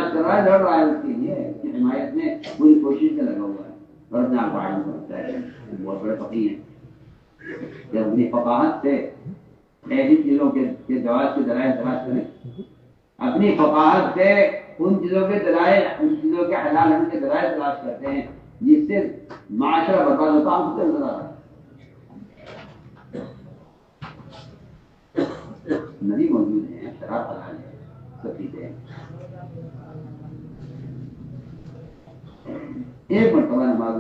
برداشت کر رہا ہے، لڑ رہا ہے اس کے لیے، اس کی حمایت میں پوری کوشش سے لگا ہوا ہے، اور اپنے آپ کو عالم سمجھتا ہے کہ بہت بڑے فقیہ ہیں۔ جب اپنی فقاہت سے ایسی چیزوں کے جواز کے دلائل تلاش کریں، اپنی فقاہت سے ان چیزوں کے دلائل، ان چیزوں کے حلال ہونے کے دلائل تلاش کرتے ہیں جس سے معاشرہ برباد ہوتا ہم سے نظر آ رہا ہے۔ نبی موجود ہیں، شراب حلال ہے، سب چیزیں ہیں۔ ایک مرتبہ نماز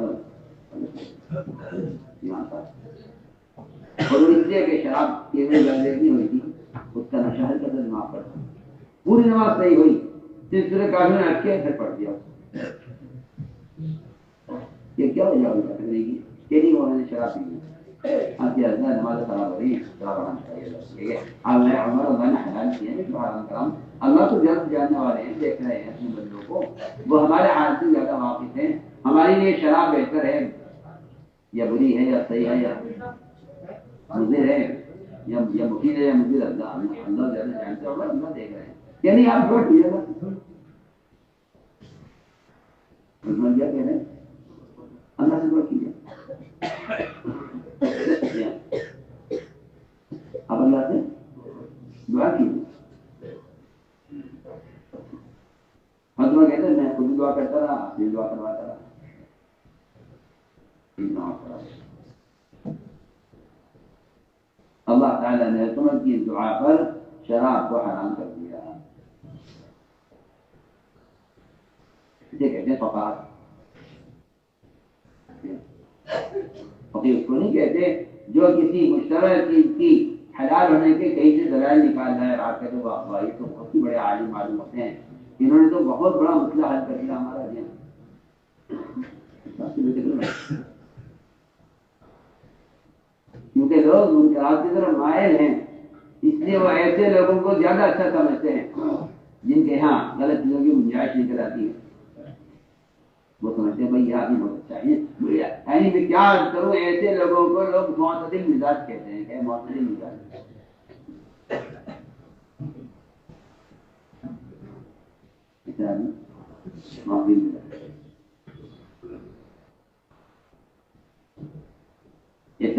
یہاں پر اور اس لیے کہ شراب کی نہیں ہوئی تھی، اس کا نشہ ہے قدر نماز پڑھتا، پوری نماز صحیح ہوئی، سلسلے کافی نے اٹھ کے پھر پڑھ دیا۔ یہ کیا وجہ ہوئی پکڑنے کی کہ نہیں انہوں نے شراب پی آپ کی حضرت نماز خراب ہو رہی ہے، شراب آنا چاہیے۔ اب میں عمر اللہ نے حلال کیا ہے کہ حرام کرام، اللہ تو جلد جاننے والے ہیں، دیکھ رہے ہیں اپنے بندوں کو، وہ ہمارے حال سے زیادہ واقف ہیں۔ ہمارے لیے شراب بہتر ہے یا بری ہے یا صحیح ہے یا مضر ہے یا مفید ہے یا مضر، اللہ زیادہ جانتے ہیں، اللہ دیکھ رہے ہیں۔ یعنی آپ کو کیا کہہ رہے ہیں اللہ سے دعا کیجیے، اب اللہ سے دعا کیجیے۔ مطلب کہتے ہیں میں خود دعا کرتا رہا، آپ دعا کرواتا رہا۔ اللہ تعالیٰ نے تمہیں کی دعا پر شراب کو حرام کر دیا، اسے کہتے ہیں فقاہت۔ فقیر اس کو نہیں کہتے جو کسی مشترک چیز کی حلال ہونے کے کہیں سے دلائل نکال رہا ہے، آپ کہتے ہیں واہ یہ تو بہت ہی بڑے عالم معلوم ہوتے ہیں، انہوں نے تو بہت بڑا مسئلہ حل کر دیا ہمارا دین۔ کیونکہ لوگ منکرات کی طرف مائل ہیں، اس لیے وہ ایسے لوگوں کو زیادہ اچھا سمجھتے ہیں جن کے ہاں غلط چیزوں کی گنجائش نکل آتی ہے۔ وہ سمجھتے ہیں بھائی یہ آدمی بہت اچھا ہے، یعنی میں کیا کروں، ایسے لوگوں کو لوگ معتدل مزاج کہتے ہیں کہ معتدل مزاج۔ ایسے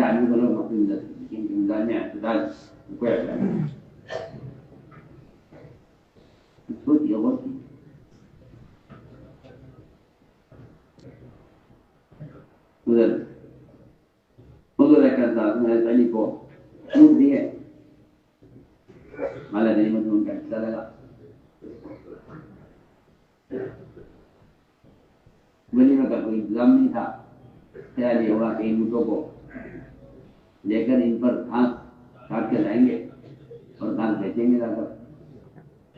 آدمی کو لوگ معتدل مزاج کہتے ہیں کہ مزاج میں اعتدال کوئی اچھا نہیں۔ سوچیے غور کیجیے، حضور اکرم علی کو اونٹ دیے، مالا غنیمت میں ان کا حصہ لگا، غنیمت کا کوئی انتظام نہیں تھا، خیال یہ ہوا کہ ان اونٹوں کو لے کر ان پر گھاس کاٹ کے لائیں گے اور گھاس بیچیں گے لا کر،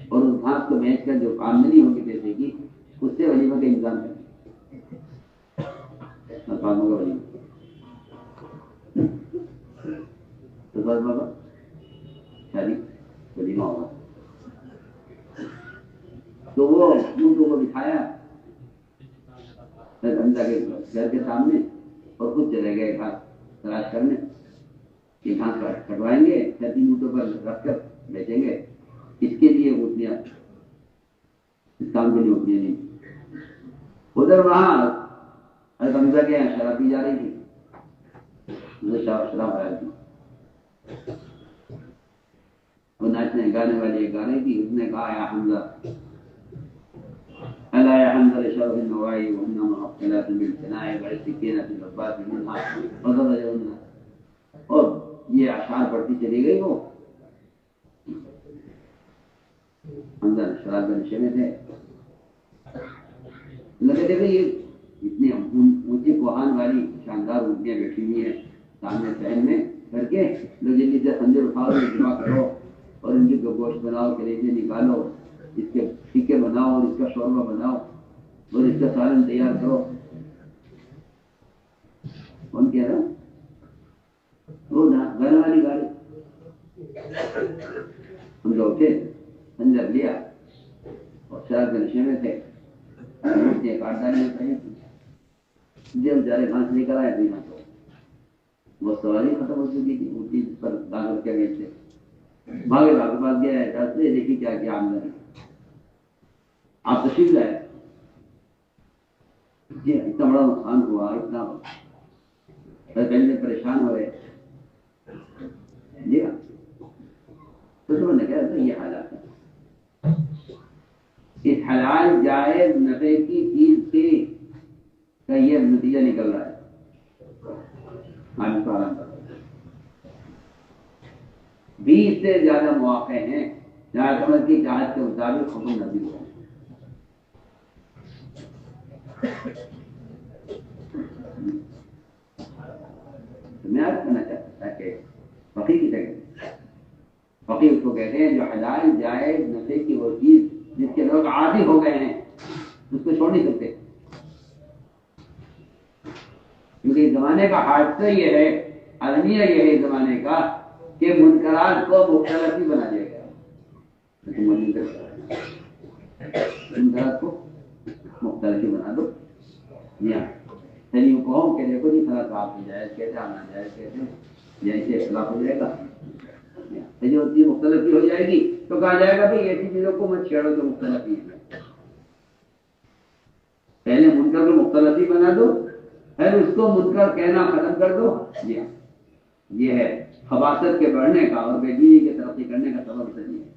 اور اس گھاس کو بیچ کر جو آمدنی ہوگی پیسے کی اس سے ولیمہ کا انتظام کریں گے، مقاموں کا ولیمہ۔ تو بس بابا شادی ولیمہ ہوگا، تو وہ اونٹوں کو بٹھایا حمزہ کے گھر کے سامنے اور خود چلے گئے گھاس تلاش کرنے کہ گھاس کٹوائیں گے، تین اونٹوں پر رکھ کر بیچیں گے، اس کے لیے اونٹیاں، اس کام کے لیے اونٹیاں نہیں۔ ادھر وہاں حمزہ کے یہاں شراب پی جا رہی تھی، شراب آیا تھی، وہ ناچنے گانے والی گا رہی تھی، اس نے کہا یا حمزہ الا یا حمزہ لشرب النوائی وانما مقتلات بالثناء والسكينة بالرباط منها وضرب، اور یہ اشعار پڑھتی چلی گئی۔ وہ حمزہ شراب کے نشے میں تھے، لگے دیکھے یہ اتنی اونچی کوہان والی شاندار اونٹیاں بیٹھی ہوئی ہیں سامنے شہر میں کر کے، لوگ جلدی سے خنجر اٹھاؤ، جمع کرو اور ان کی گوشت بناؤ، کلیجے نکالو، اس کے ٹکے بناؤ اور اس کا شوربہ بناؤ اور اس کا سالن تیار کرو۔ کون کہہ رہا؟ وہ گھر والی گاڑی، ہم لوگ اٹھے، خنجر لیا اور شراب کے نشے میں تھے، کاٹداری میں کہیں جب بیچارے گھاس لے کر آئے تھے یہاں تو وہ سواری ختم ہو چکی تھی، اونٹی جس پر داغ کر کے گئے تھے، بھاگے بھاگ کے پاس گیا ہے، راستے دیکھی کیا کیا آمدنی، آپ تشریف لائے جی اتنا بڑا نقصان ہوا، اتنا پہلے پریشان ہوئے جی تو تم نے کہا یہ حالات ہے، اس حلال جائز نفع کی چیز سے کا یہ نتیجہ نکل رہا ہے۔ ہم 20 سے زیادہ مواقع ہیں جہاں حکومت کی چاہت کے مطابق حکم نافذ ہوا ہے۔ میں آپ کہنا چاہتا کہ فقیر کی جگہ فقیر اس کو کہتے ہیں جو حلال جائز نفع کی وہ چیز جس کے لوگ عادی ہو گئے ہیں اس کو چھوڑ نہیں سکتے، کیونکہ زمانے کا حادثہ یہ ہے، المیہ یہ ہے زمانے کا کہ منکرات کو مختلف ہی بنا دیا گیا، منکرات کو مختلف ہی بنا دو۔ یوں کہو کہ دیکھو جی فلاں آپ جائز کہتے ہیں ناجائز کہتے ہیں، جیسے اختلاف ہو جائے گا جو مختلف ہی ہو جائے گی تو کہا جائے گا بھائی ایسی چیزوں کو مت چھیڑو جو مختلف ہی ہے، پہلے منکر کو مختلف ہی بنا دو پھر اس کو منکر کہنا ختم کر دو۔ جی ہاں یہ ہے خباثت کے بڑھنے کا اور بے دینی کے ترقی کرنے کا سبب صحیح ہے۔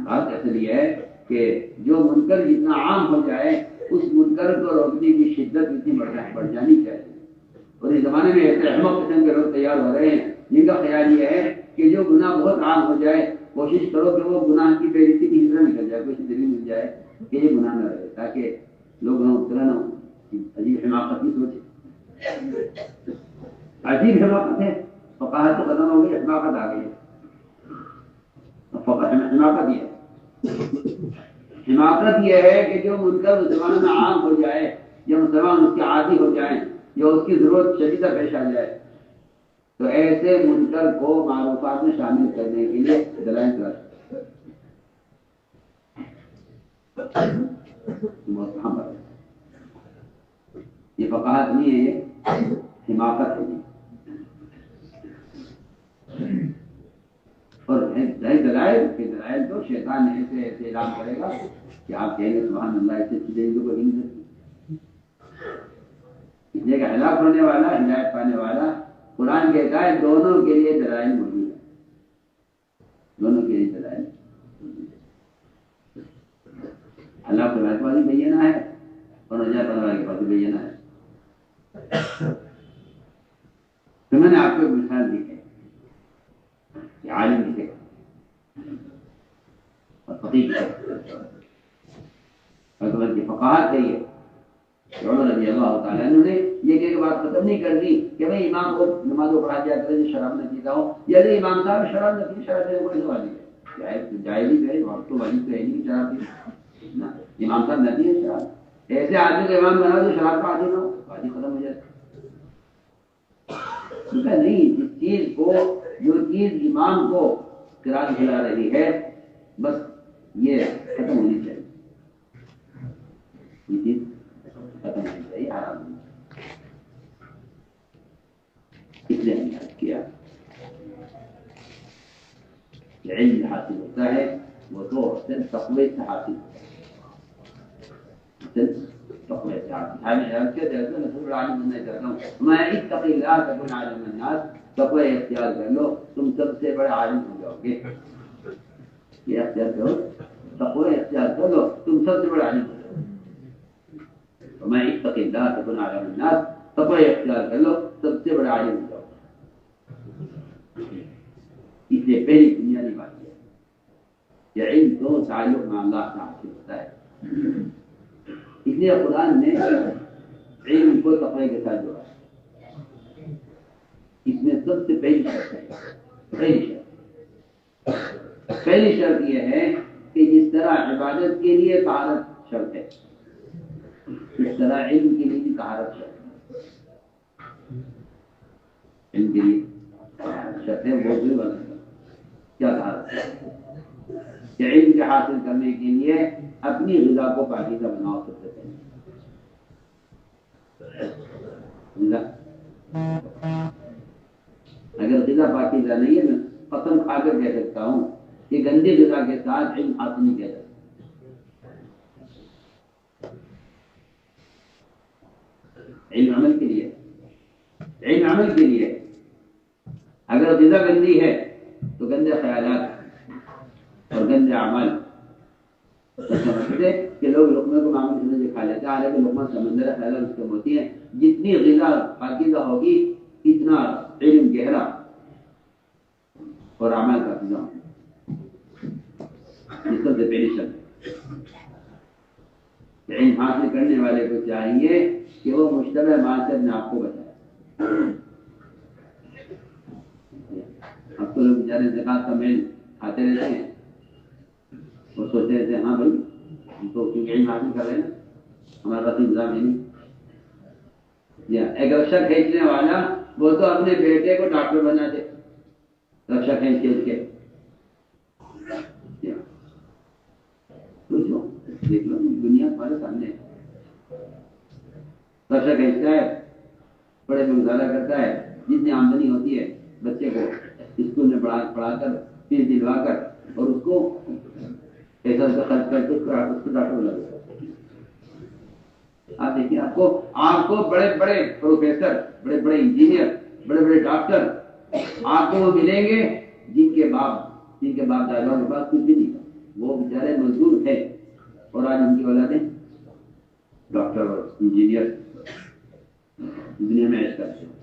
بات اصل یہ ہے کہ جو منکر جتنا عام ہو جائے اس منکر کو روکنے کی شدت اتنی بڑھ جانی چاہیے، اور اس زمانے میں ایسے احمق قسم کے لوگ تیار ہو رہے ہیں جن کا خیال یہ ہے کہ جو گناہ بہت عام ہو جائے کوشش کرو کہ وہ گناہ کی فہرست کی حصہ نکل جائے، کوئی دلیل مل جائے کہ یہ گناہ نہ رہے تاکہ لوگ مبتلا نہ ہوں۔ عجیب حماقت کی سوچ ہے، عجیب حماقت ہے، فقاہت تو ختم ہو گئی، حماقت آ گئی ہے۔ حماقت یہ حماقت یہ ہے کہ جو منکر مسلمانوں میں عام ہو جائے یا مسلمان اس کے عادی ہو جائیں یا اس کی ضرورت شدیدہ پیش آ جائے تو ایسے منکر کو معروفات میں شامل کرنے کے لیے دلائل تلاش یہ فقاہت نہیں ہے، حماقت ہے۔ اور دلائل کے دلائل تو شیطان ایسے ایسے اعلان کرے گا کہ آپ کہیں گے سبحان اللہ ایسے چیزیں کو نہیں سکتی، اس لیے کہ ہلاک ہونے والا ہدایت پانے والا قرآن کہتا ہے دونوں کے لیے دلائل موجود ہے، دونوں کے لیے دلائل اللہ کے پاس بھی بینہ ہے اور نجات پانے والے کے پاس بھی بینہ ہے۔ تو میں نے آپ کو ایک مثال دی ہے کہ عالم کسے اور فقیہ کسے، حکومت کی فقاہت ہے یہ کہ عمر رضی اللہ تعالیٰ عنہ نے یہ کہ بات ختم نہیں کر دی کہ بھائی امام کو نماز کو پڑھا دیا کرے جو شراب نہ پیتا ہو، یا جو امام صاحب شراب نہ پی، شراب پینے کو نہیں سوال ہے جائز ہی ہے، وقت تو واجب تو ہے نہیں شراب پینا، امام صاحب نہ پیے شراب، ایسے آدمی کو امام بنا جو شراب کا عادی نہ ہو، واجب ختم ہو جائے۔ نہیں، جس چیز کو جو چیز امام کو قرآن کھلا رہی ہے بس یہ ختم ہونی چاہیے، یہ چیز ختم ہونی چاہیے، آرام ہونی چاہیے۔ اس لیے ہم نے یاد کیا کہ علم حاصل ہوتا ہے وہ تو صرف تقوی سے حاصل ہوتا ہے، صرف تقوی سے حاصل۔ میں اتق اللہ تکن عالم الناس، تقوی اختیار کر لو تم سب سے بڑے عالم ہو جاؤ گے، یہ اختیار کرو، تقوی اختیار کر لو تم سب سے بڑے عالم ہو جاؤ گے، میں اتق اللہ تکن عالم الناس، تقوی اختیار کر لو سب سے بڑے عالم ہو جاؤ گے۔ اس لیے پہلی بنیادی بات یہ کہ علم تو تعلق میں اللہ سے حاصل ہوتا ہے، اس لیے قرآن نے علم کو تقوی کے ساتھ جوڑا، اس میں سب سے پہلی شرط ہے، پہلی شرط یہ ہے کہ جس طرح عبادت کے لیے طہارت شرط ہے اس طرح علم کے لیے بھی طہارت شرط ہے، علم کے لیے شرط ہے وہ بھی بنا کیا طہارت ہے کہ علم کے حاصل کرنے کے لیے اپنی غذا کو پاکیزہ بناؤ، سب سے پہلے اگر غذا پاکیزہ نہیں ہے میں قسم کھا کر کہہ سکتا ہوں کہ گندی غذا کے ساتھ علم حاصل نہیں کیا جاتا۔ علم عمل کے لیے، علم عمل کے لیے۔ اگر غذا گندی ہے تو گندے خیالات اور گندے اعمال سمجھتے کہ لوگ لقمے کو معمول سمجھ کھا لیتے ہیں، حالانکہ لقمہ سمندر خیالات اس میں ہوتی ہیں۔ جتنی غذا پاکیزہ ہوگی اتنا علم گہرا اور اعمال پاکیزہ ہوگا۔ اس سب سے پہلی شرط علم حاصل کرنے والے کو چاہیے کہ وہ مشتبہ مال سے اپنے آپ کو بچائے۔ اب تو لوگ بیچارے زکات کا میل کھاتے رہتے ہیں اور سوچتے رہتے ہیں ہاں بھائی ہم تو کیونکہ علم حاصل کر رہے ہیں ہمارے پاس انتظام ہے نہیں۔ ایک رکشا کھینچنے والا وہ تو اپنے بیٹے کو ڈاکٹر بنا دے رکشا کھینچ کے۔ دیکھ لو دنیا ہمارے سامنے رکشا کھینچتا ہے، بڑے میں گزارا کرتا ہے، جتنی آمدنی ہوتی ہے بچے کو اسکول میں پڑھا کر فیس دلوا کر اور اس کو پیسہ خرچ کر کے اس کو ڈاکٹر بنا دیتا ہے۔ آپ دیکھیے آپ کو بڑے بڑے پروفیسر، بڑے بڑے انجینئر، بڑے بڑے ڈاکٹر آپ کو وہ ملیں گے جن کے باپ داداؤں کے پاس کچھ بھی نہیں تھا، وہ بیچارے مزدور تھے اور آج ان کی اولادیں ڈاکٹر اور انجینئر دنیا میں عیش کرتے ہیں۔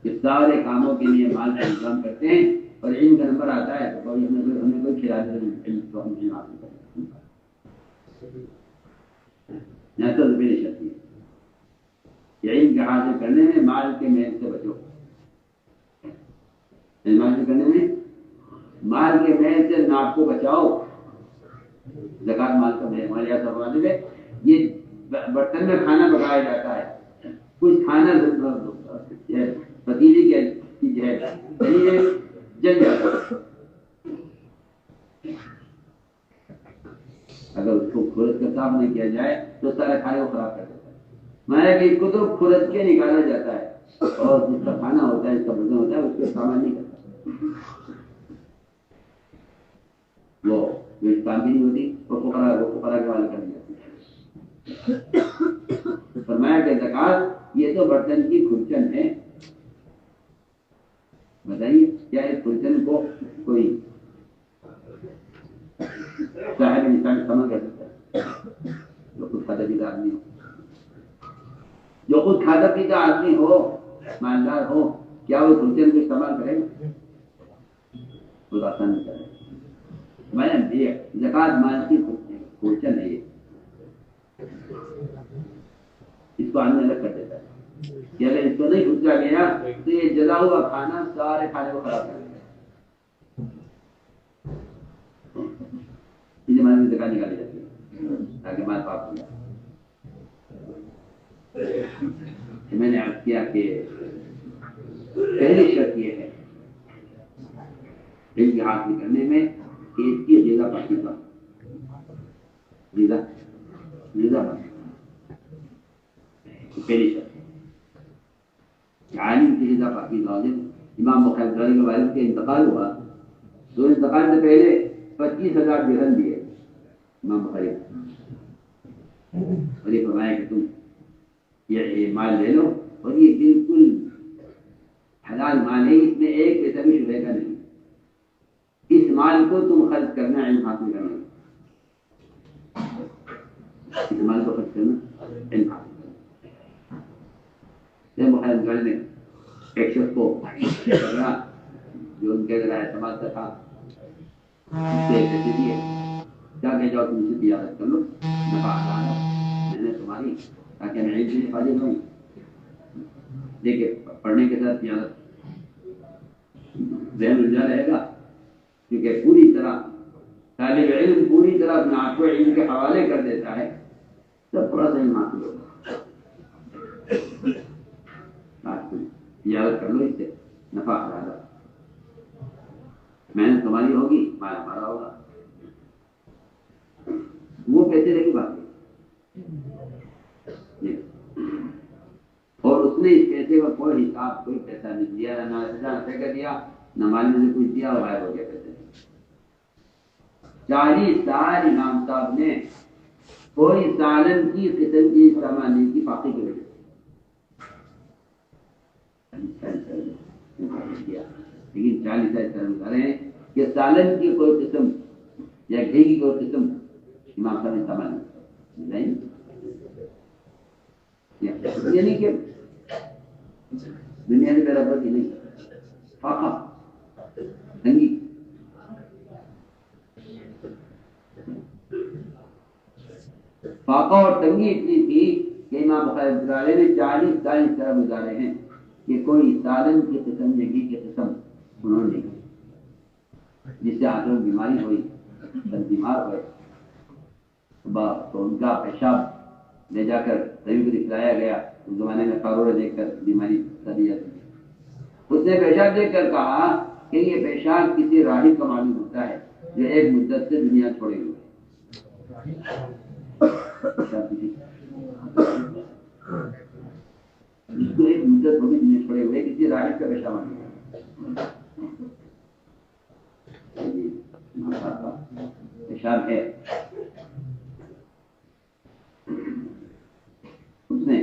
اس سارے کاموں کے لیے مال کا انتظام کرتے ہیں اور علم کا نمبر آتا ہے تو ہمیں کوئی کھلا دے علم تو ہم علم حاصل کرتے ہیں۔ یہاں تو میری شرط ہے کہ علم کے حاصل کرنے میں مال کے میل سے بچو۔ علم حاصل کرنے میں مال کے میل سے ناپ کو بچاؤ۔ زکات مال کا میل ہمارے یہاں فرماتے ہیں یہ برتن میں کھانا پکایا جاتا ہے، کچھ کھانا پتیلی کی جل جاتا ہے، اگر اس کو کھرد کر صاف نہیں کیا جائے تو سارے کھانے کو خراب کر دیتا ہے۔ میں کہ اس کو تو کھرد کے نکالا جاتا ہے اور جس کا کھانا ہوتا ہے، جس کا برتن ہوتا ہے اس کو استعمال نہیں کرتا، وہ کام بھی نہیں ہوتی اور فقراء کے حوالے کر دیا۔ فرمایا کہ زکات یہ تو برتن کی کھرچن ہے۔ بتائیے کیا اس کھرچن کو کوئی صاحب انسان استعمال کر سکتا ہے؟ جو خود کھاتا پیتا آدمی ہو، جو خود کھاتا پیتا آدمی ہو، مالدار ہو، کیا وہ کھرچن کو استعمال کرے گا؟ خود آسان نہیں کرے گا۔ میں نے زکات مال کی کھرچن ہے، اس کو آدمی الگ کر دیتا ہے کہ اگر اس کو نہیں کھرچا گیا تو یہ جلا ہوا کھانا سارے کھانے کو خراب کر دے گا۔ اس زمانے میں زکات نکالی جاتی ہے تاکہ مال پاک ہو جائے۔ میں نے عرض کیا کہ پہلی شرط یہ ہے علم حاصل کرنے میں کہ اس کی غذا پاکیزہ، غذا پہلی شرط عالم کی غذا پاکیزہ ہو جائے۔ امام بخاری کے والد کے انتقال ہوا تو انتقال سے پہلے 25,000 درہم دیے امام بخاری، اور یہ فرمایا کہ تم یہ مال لے لو اور یہ بالکل حلال مال ہے، اس میں ایک پیسہ بھی شبہ کا نہیں، اس مال کو تم خرچ کرنا علم حاصل کرنا، اس مال کو خرچ کرنا علم حاصل کرنا۔ بخاری نے ایک شخص کو پکڑا جو ان کے ذرا اعتماد کا تھا، پیسے دیے، کیا کہ جاؤ تم سے تجارت کر لو، نفع حلال ہے، میں نے تمہاری تاکہ میں علم سے فائدہ لوں، دیکھیے پڑھنے کے ساتھ تجارت ذہن الجھا رہے گا، کیونکہ پوری طرح طالب علم پوری طرح اپنے آپ کو علم کے حوالے کر دیتا ہے، تب تھوڑا سا علم حاصل ہوگا۔ تجارت کر لو، اس سے نفع حلال ہے، محنت تمہاری ہوگی، مال ہمارا ہوگا، وہ کہتے رہے گی بات کا کوئی حساب کوئی پیسہ نہیں دیا، نہ کر دیا، نہ مال نے کچھ دیا اور غائب ہو گیا پیسے۔ 40 سال امام صاحب نے کوئی سالن کی قسم کی سامان کی باقی کی وجہ سے، لیکن 40 سال طرح بتا رہے ہیں کہ سالن کی کوئی قسم یا گھی کی کوئی قسم امام صاحب نے سامان نہیں، یعنی کہ دنیا میں میرا بڑی نہیں فاقہ تنگی، فاقہ اور تنگی اتنی تھی کہ امام بخاری نے 40 سال اس طرح گزارے ہیں کہ کوئی سالن کی قسم یا گھی کی قسم انہوں نے جس سے آدمی بیماری ہوئی، بیمار ہوئے تو ان کا پیشاب لے جا کر طبیب کو دکھلایا گیا، اس زمانے میں قارورہ دیکھ کر بیماری دی جاتی، اس نے پیشاب دیکھ کر کہا کہ یہ پیشاب کسی راہب کا معلوم ہوتا ہے جو ایک مدت سے دنیا چھوڑے ہوئے، جس کو ایک مدت ہوگی دنیا چھوڑے ہوئے کسی راہب کا پیشاب معلوم پیشاب ہے۔ اس نے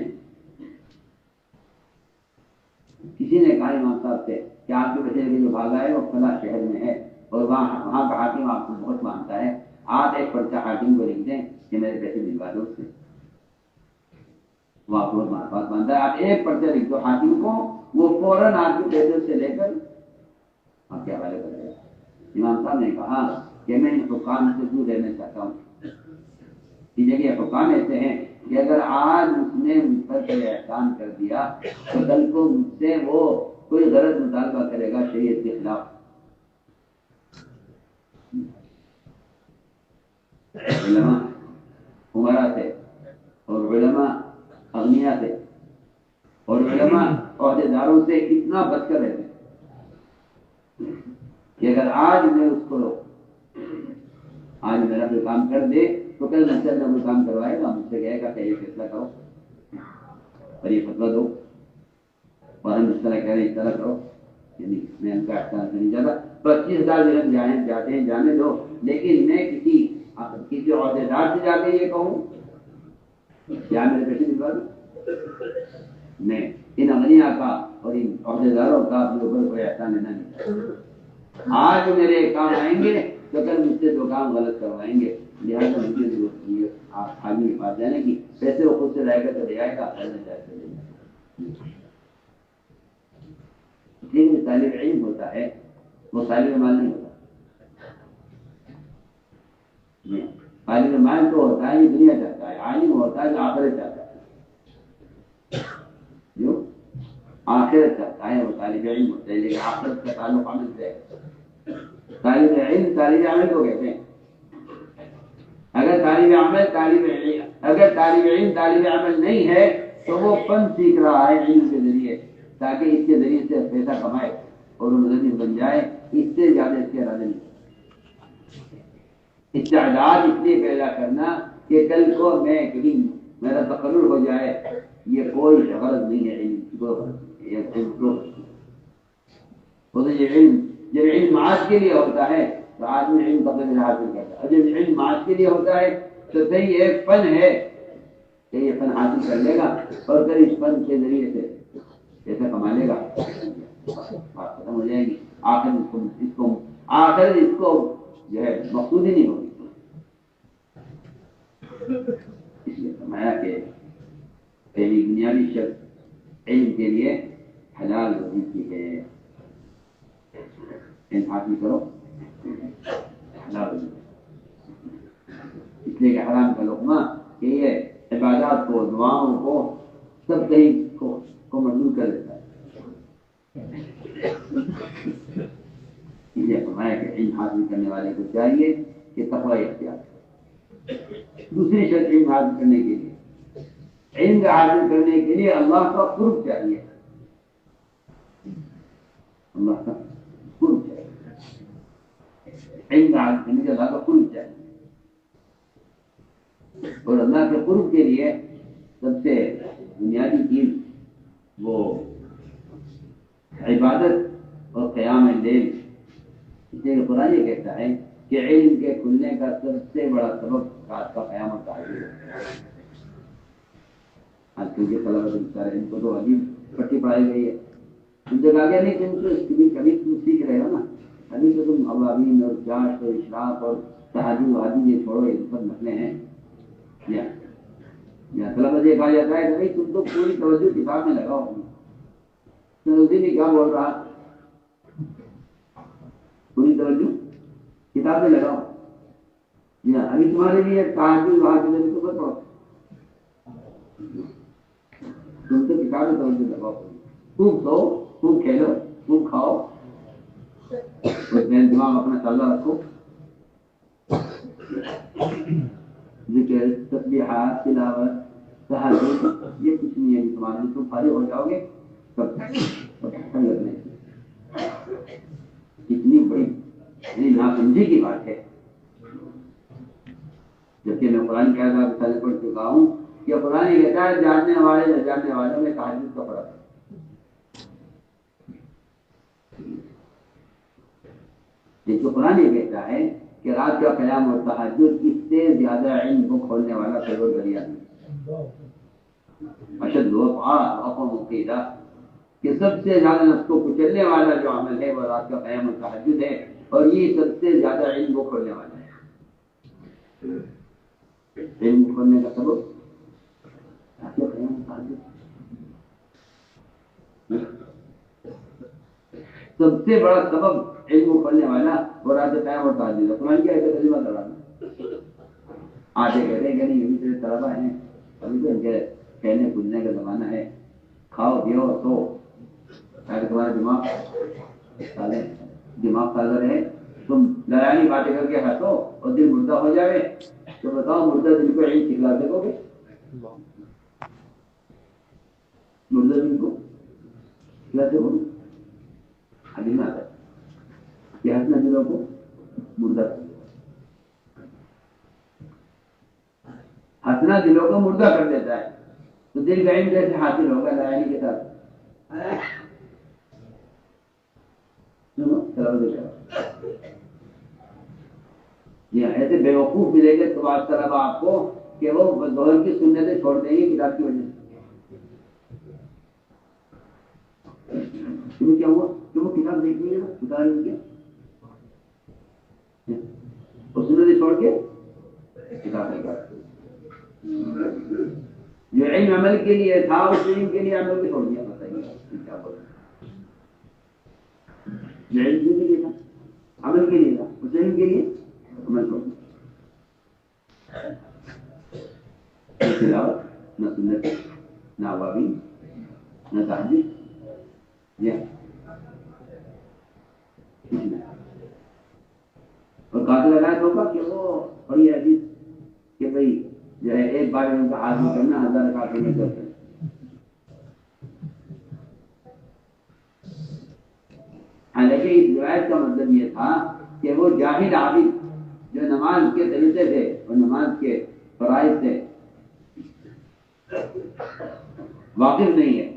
کسی نے کہا امام صاحب سے کہ آپ کے بچے جو بھاگا ہے وہ فلاں شہر میں ہے اور وہاں کا حاکم آپ کو بہت مانتا ہے، آپ ایک پرچہ حاکم کو لکھ دیں کہ میرے پیسے دلوا دو، اس سے وہ آپ بہت بات مانتا ہے، آپ ایک پرچہ لکھ دو حاکم کو، وہ فوراً آپ کے پیسے سے لے کر آپ کے حوالے کر دے گا۔ امام صاحب نے کہا کہ میں ان حکام سے دور رہنا چاہتا ہوں، اس جگہ حکام ایسے ہیں کہ اگر آج اس نے مجھ پر کوئی احسان کر دیا تو کل کو مجھ سے وہ کوئی غلط مطالبہ کرے گا شریعت کے خلاف۔ علماء عمرا تھے اور علماء اغنیا تھے اور علماء عہدے داروں سے اتنا بچ کر رہتے کہ اگر آج میں اس کو آج میرا کوئی کام کر دے تو کل نسل میں کوئی کام کروائے گا، مجھ سے کہے گا کہ یہ فیصلہ کرو اور یہ فتویٰ دو اور ہم اس طرح کہہ رہے ہیں اس طرح کرو، یعنی میں ان کا احسان سے نہیں جاتا۔ 25,000 درہم جاتے ہیں جانے دو، لیکن میں کسی عہدے دار سے جا کے یہ کہوں کیا میرے پیسے دلوا دو، میں ان اغنیا کا اور ان عہدے داروں کا اپنے اوپر کوئی احسان لینا نہیں چاہتا۔ آج میرے کام آئیں گے تو کل مجھ سے 2 کام غلط کروائیں گے، لہٰذا مجھے ضرورت نہیں ہے آپ حاکم کے پاس جانے کی، پیسے وہ خود سے لائے گا تو لے آئے گا، لیکن طالب علم ہوتا ہے وہ طالب مال نہیں ہوتا، طالب مال تو ہوتا ہے یہ دنیا چاہتا ہے، عالم ہوتا ہے جو آخرت چاہتا ہے، جو آخرت چاہتا ہے وہ طالب علم ہوتا ہے، لیکن آخرت کا تعلق عمل سے ہے۔ طالب علم طالب عمل کو کہتے ہیں، اگر طالب علم طالب عمل نہیں ہے تو وہ فن سیکھ رہا ہے علم کے ذریعے تاکہ اس کے ذریعے سے پیسہ کمائے اور وہ مدنی بن جائے، اس سے زیادہ اس کے ارادے نہیں۔ استعداد اس لیے پیدا کرنا کہ کل کو میں کہیں میرا تقرر ہو جائے، یہ کوئی غرض نہیں ہے علم جب علم معاش کے لیے ہوتا ہے تو آدمی علم قدر حاصل کرتا ہے، اور جب علم معاش کے لیے ہوتا ہے تو صحیح ایک فن ہے کہ یہ فن حاصل کر لے گا اور پھر اس فن کے ذریعے سے پیسہ کما لے گا، بات ختم ہو جائے گی، آخر اس کو جو ہے مقصود ہی نہیں ہوگی۔ اس لیے فرمایا کہ پہلی بنیادی شرط علم کے لیے حلال روزی کی ہے، علم حاصل کرو حلال روزی، اس لیے کہ حرام کا لقمہ کہ یہ عبادات کو دعاؤں کو سب کہیں کو مردود کر دیتا ہے۔ اس لیے فرمایا کہ علم حاصل کرنے والے کو چاہیے کہ تقوی اختیار کرے۔ دوسری شرط علم حاصل کرنے کے لیے، علم حاصل کرنے کے لیے اللہ کا قرب چاہیے، اللہ کا قرب چاہیے، علم حاصل کرنے کے لیے اللہ کا قرب چاہیے، اور اللہ کے قرب کے لیے سب سے بنیادی چیز وہ عبادت اور قیام اللیل. اس لیے قرآن یہ کہتا ہے کہ علم کے کھلنے کا سب سے بڑا سبب رات کا قیام اور تہجد ہے. آج کل کے طلبہ بچارے ان کو تو عجیب پٹی پڑھائی گئی ہے. ان سے کہا گیا نہیں تم تو کبھی تم سیکھ رہے ہو نا, ابھی تو تم اوابین اور جاش اور اشراق اور تہجد وادی یہ چھوڑو, یہ سب مسئلے ہیں. یا طلبہ یہ کہا جاتا ہے کہ بھائی تم تو پوری توجہ کتاب میں لگاؤ. تو اسی نے کیا بول رہا, پوری توجہ کتاب میں لگاؤ. جی ہاں, ابھی تمہارے لیے تہجد وادی تو بتاؤ, تم تو کتاب میں توجہ لگاؤ. خوب سو, خوب کھیلو, خوب کھاؤ, دماغ اپنا چل رکھو. ذکر, تسبیحات, تلاوت, تہجد یہ کچھ نہیں ہے تمہارے لیے. تم فارغ ہو جاؤ گے تب لگنے کتنی بڑی ناسمجھی کی بات ہے. جبکہ میں قرآن کا مثال پڑھ چکا ہوں کہ قرآن یہ کہتا ہے جاننے والے نہ جاننے والوں میں تہجد کا فرق ہے. لیکن قرآن یہ کہتا ہے کہ رات کا قیام اور تہجد اس سے زیادہ علم کو کھولنے والا کوئی اور ذریعہ نہیں. اشد وقوع قیلا کہ سب سے زیادہ نفس کو کچلنے والا جو عمل ہے وہ رات کا قیام اور تہجد ہے, اور یہ سب سے زیادہ علم کو کھولنے والا ہے. علم کھولنے کا سبب رات کا قیام اور تہجد. سب سے بڑا سبب علم کو کھولنے والا وہ رات کا قیام اور تہجد ہے. قرآن کیا ہے ترجمہ کرانا. آگے کہتے ہیں کہ نہیں ابھی تیرے طلبہ ہیں, ابھی تو ان کے کہنے کودنے کا زمانہ ہے, کھاؤ پیو سو تاکہ تمہارا دماغ تازہ رہے. تم لڑائی باتیں کر کے ہنسو اور دل مردہ ہو جائے تو بتاؤ مردہ دل کو علم سکھلا سکو گے؟ مردہ دل کو سکھلا سکو گے؟ ابھی نہ آتا یہ ہنسنا دلوں کو مردہ, ہنسنا دلوں کو مردہ کر دیتا ہے. تو دل کا علم کیسے حاصل ہوگا لڑائی کے ساتھ؟ جی ہاں, ایسے بیوقوف ملے گے تو بات طلبہ آپ کو کہ وہ ظہر کی سنتیں چھوڑ دیں گے کتاب کی وجہ سے. تمہیں کیا ہوا کہ وہ کتاب دیکھیں گے نا اتار کے اور سنتیں چھوڑ کے کتاب نہیں کرتے. جو علم عمل کے لیے تھا اس علم کے لیے عمل کو چھوڑ دیا. بتائیے کیا بولے, جو علم کے لیے تھا عمل کے لیے تھا اس علم کے لیے عمل چھوڑ دیا. تلاوت نہ سنت نہ اوابین نہ تہجد اور قاتل ہدایت ہوگا کہ وہ بڑی حدیث کہ بھائی جو ہے ایک بار ان کا حاصل کرنا 1000 رکعت میں کرتے ہیں. حالانکہ اس روایت کا مطلب یہ تھا کہ وہ جاہل عابد جو نماز کے طریقے تھے اور نماز کے فرائض سے واقف نہیں ہے,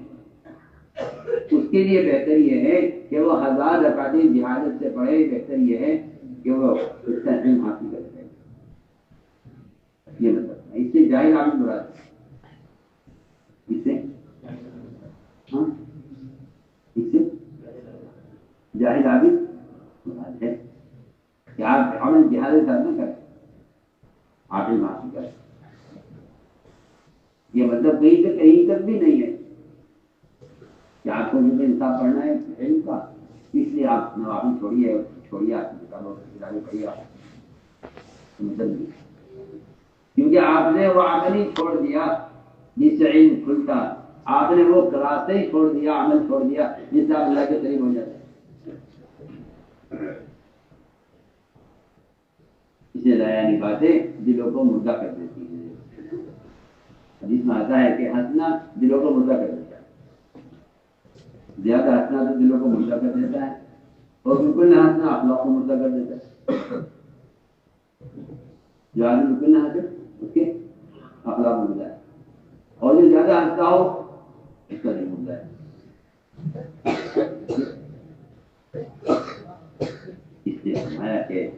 اس کے لیے بہتر یہ ہے کہ وہ 1000 رکعتیں جہالت سے پڑھے. بہتر یہ ہے کہ وہ اس کا علم حاصل کرتے ہیں. یہ مطلب ہے. اس سے جاہل عابد مراد ہے. اس سے جاہل عابد مراد ہے کہ آپ عمل جہالت سے نہ کریں, آپ علم حاصل کریں. یہ مطلب کہیں تک بھی نہیں ہے کہ آپ کو جو انصاف پڑھنا ہے علم کا, اس لیے آپ نوابی چھوڑیے آپ کی کتابوں کی کتابیں پڑھیے. مطلب نہیں, کیونکہ آپ نے وہ عمل ہی چھوڑ دیا جس سے علم کھلتا. آپ نے وہ راستے ہی چھوڑ دیا, عمل چھوڑ دیا جس سے آپ اللہ کے قریب ہو جاتے. اسے لایا باتیں دلوں کو مردہ کر دیتی ہیں. حدیث میں آتا ہے کہ ہنسنا دلوں کو مردہ کر دیتا ہے. زیادہ ہنسنا تو دلوں کو مردہ کر دیتا ہے, اور بالکل نہ ہنسنا اخلاق کو مردہ کر دیتا ہے. جو آدمی بالکل نہ ہنسے اس کے اخلاق مردہ ہے, اور جو زیادہ ہنستا ہو اس کا دل مردہ ہے. لیے فرمایا کہ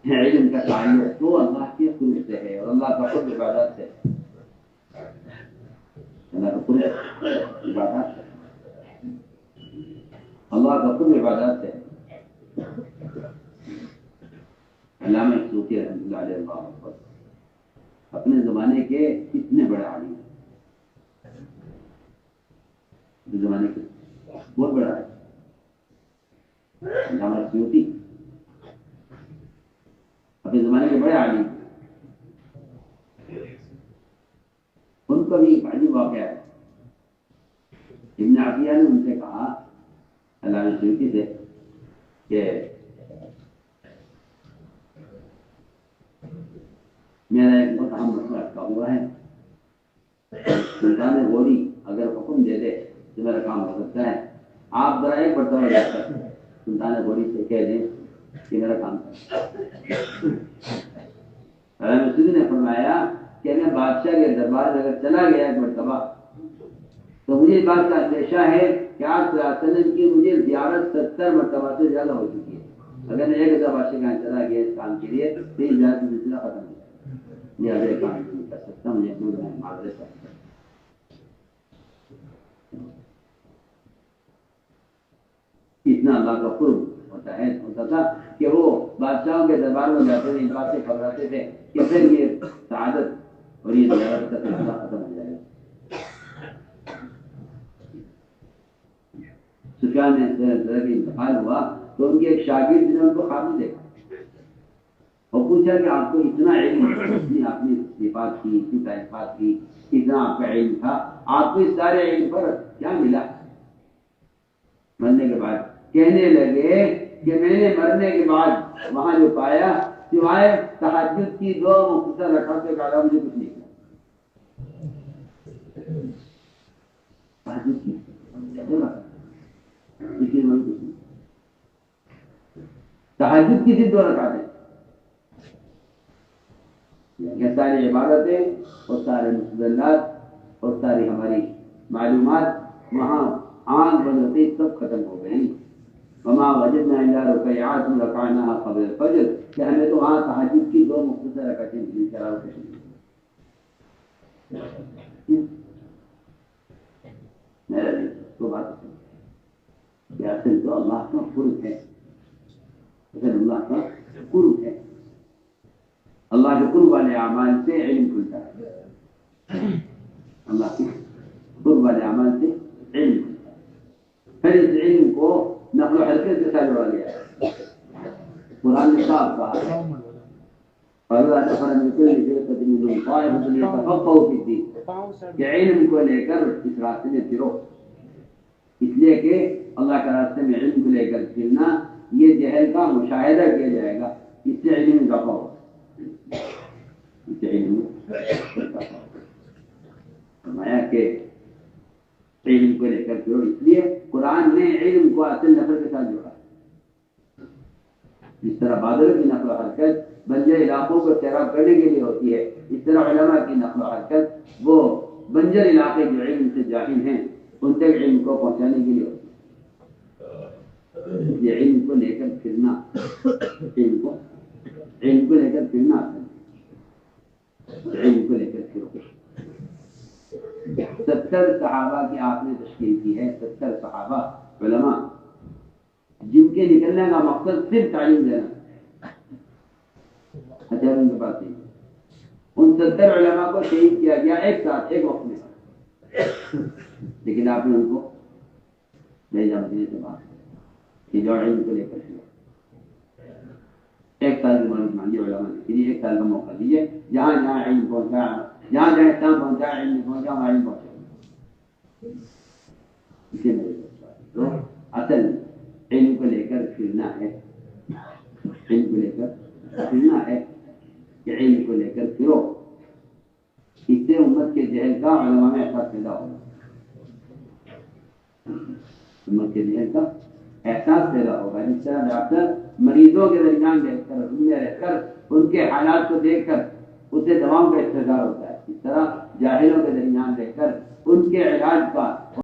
علم کا تعلق تو اللہ کے قرب سے ہے اور اللہ کا قرب عبادت سے، اللہ کا قرب عبادت سے، اللہ کا قرب عبادت سے۔ علامہ سیوطی رحمۃ اللہ علیہ وسلم اپنے زمانے کے اتنے بڑے عالم ہیں، زمانے کے بہت بڑا ہے علامہ سیوطی، اپنے زمانے کے بڑے عالم، ان کا بھی ایک عجیب واقعہ ہے۔ ابن عطیہ نے ان سے کہا علامہ سیوطی سے کہ میرا ایک بہت اہم مسئلہ اٹکا ہوا ہے، سلطان غوری اگر حکم دے دے تو میرا کام ہو سکتا ہے، آپ ذرا ایک مرتبہ جا کر سلطان غوری سے کہہ دیں کہ میرا کام علامہ سیوطی نے فرمایا کہ میں بادشاہ کے دربار میں اگر چلا گیا ایک مرتبہ تو مجھے اس بات کا اندیشہ ہے کہ آپ صلی اللہ علیہ وسلم کی مجھے زیارت 70 مرتبہ سے زیادہ ہو چکی ہے، اگر میں ایک دفعہ بادشاہ کے یہاں چلا گیا اس کام کے لیے تو یہ زیارت کا سلسلہ ختم ہو جائے، یہ اگلے کام نہیں کر سکتا، مجھے اپنے معذرت ہے۔ اتنا اللہ کا قرب ہوتا تھا کہ وہ بادشاہوں کے دربار میں جاتے تھے، ان بات سے گھبراتے تھے کہ پھر یہ سعادت اور یہ زیارت کا سلسلہ ختم ہو جائے گا۔ سفیان نے انتقال ہوا تو ان کے ایک شاگرد نے ان کو خواب میں دیکھا اور پوچھا کہ آپ کو اتنا علم، اتنی آپ نے صفات کی، اتنی تعریفات کی، اتنا آپ کا علم تھا، آپ کو اس سارے علم پر کیا ملا؟ مرنے کے بعد کہنے لگے کہ میں نے مرنے کے بعد وہاں جو پایا سوائے تہجد کی 2 مختصر رکعتوں کے علاوہ مجھے کچھ نہیں ملا۔ تہجد کی تہجد کی صرف 2 رکعتیں، یہ ساری عبادتیں اور سارے مستدلات اور ساری ہماری معلومات وہاں آنکھ بند ہوتے سب ختم ہو گئی۔ وما وجدنا الا ركعات ركعناها قبل الفجر، کہ ہمیں تو وہاں تہجد کی 2 مختصر رکعتیں ملی تراویح کی۔ میرا بھی تو بات ہے کہ اصل تو اللہ کا قرب ہے، اصل اللہ کا قرب ہے، اللہ کے قرب والے اعمال سے علم کھلتا ہے، اللہ کے قرب والے اعمال سے علم کھلتا ہے۔ پھر اس علم کو نقل و حرکت کے ساتھ جوڑا گیا ہے، قرآن نے صاف کہا ہے فَإِذَا نَفَرَ مِنْ كُلِّ فِرْقَةٍ مِنْهُمْ طَائِفَةٌ يَتَفَقَّهُوا فِي الدِّينِ، کہ علم کو لے کر اس راستے میں پھرو، اس لیے کہ اللہ کا راستے میں علم کو لے کر پھرنا یہ جہل کا مشاہدہ کیا جائے گا، اس سے علم میں اضافہ ہوگا، اس سے علم میں اضافہ ہوگا۔ فرمایا کہ علم کو لے کر پھرو، اس لیے قرآن نے علم کو اصل نفر کے ساتھ جوڑا، جس طرح بادلوں کی نقل و حرکت بنجر علاقوں کو سیراب کرنے کے لیے ہوتی ہے، اس طرح علماء کی نقل و حرکت وہ بنجر علاقے جو علم سے جاہل ہیں ان تک علم کو پہنچانے کے لیے ہوتی ہے۔ یہ علم کو لے کر پھرنا، علم کو لے کر پھرنا، علم کو لے کر پھرو۔ 70 صحابہ کی آپ نے تشکیل کی ہے، 70 صحابہ علماء جن کے نکلنے کا مقصد صرف تعلیم دینا، ان کے پاس نہیں، ان 70 علماء کو شہید کیا گیا ایک ساتھ ایک وقت میں، لیکن آپ نے ان کو بھیجا مدینے سے باہر کہ جو علم کو لے کر ایک سال کی مدد مانگی علماء نے، یعنی 1 سال کا موقع دیجیے، جہاں جہاں علم پہنچا، جہاں جہاں اسلام پہنچا، علم پہنچا، وہاں علم پہنچا۔ اسی میں تو اصل علم کو لے کر پھرنا ہے، علم کو لے کر پھرنا ہے کہ علم کو لے کر پھرو، اس سے امت کے جہل کا علماء میں احساس پیدا ہوگا، امت کے جہل کا احساس پیدا ہوگا۔ جس طرح ڈاکٹر مریضوں کے درمیان بیٹھ کر ان میں رہ کر ان کے حالات کو دیکھ کر اسے دواؤں کا استحصال ہوتا ہے، اس طرح جاہلوں کے درمیان رہ کر ان کے علاج کا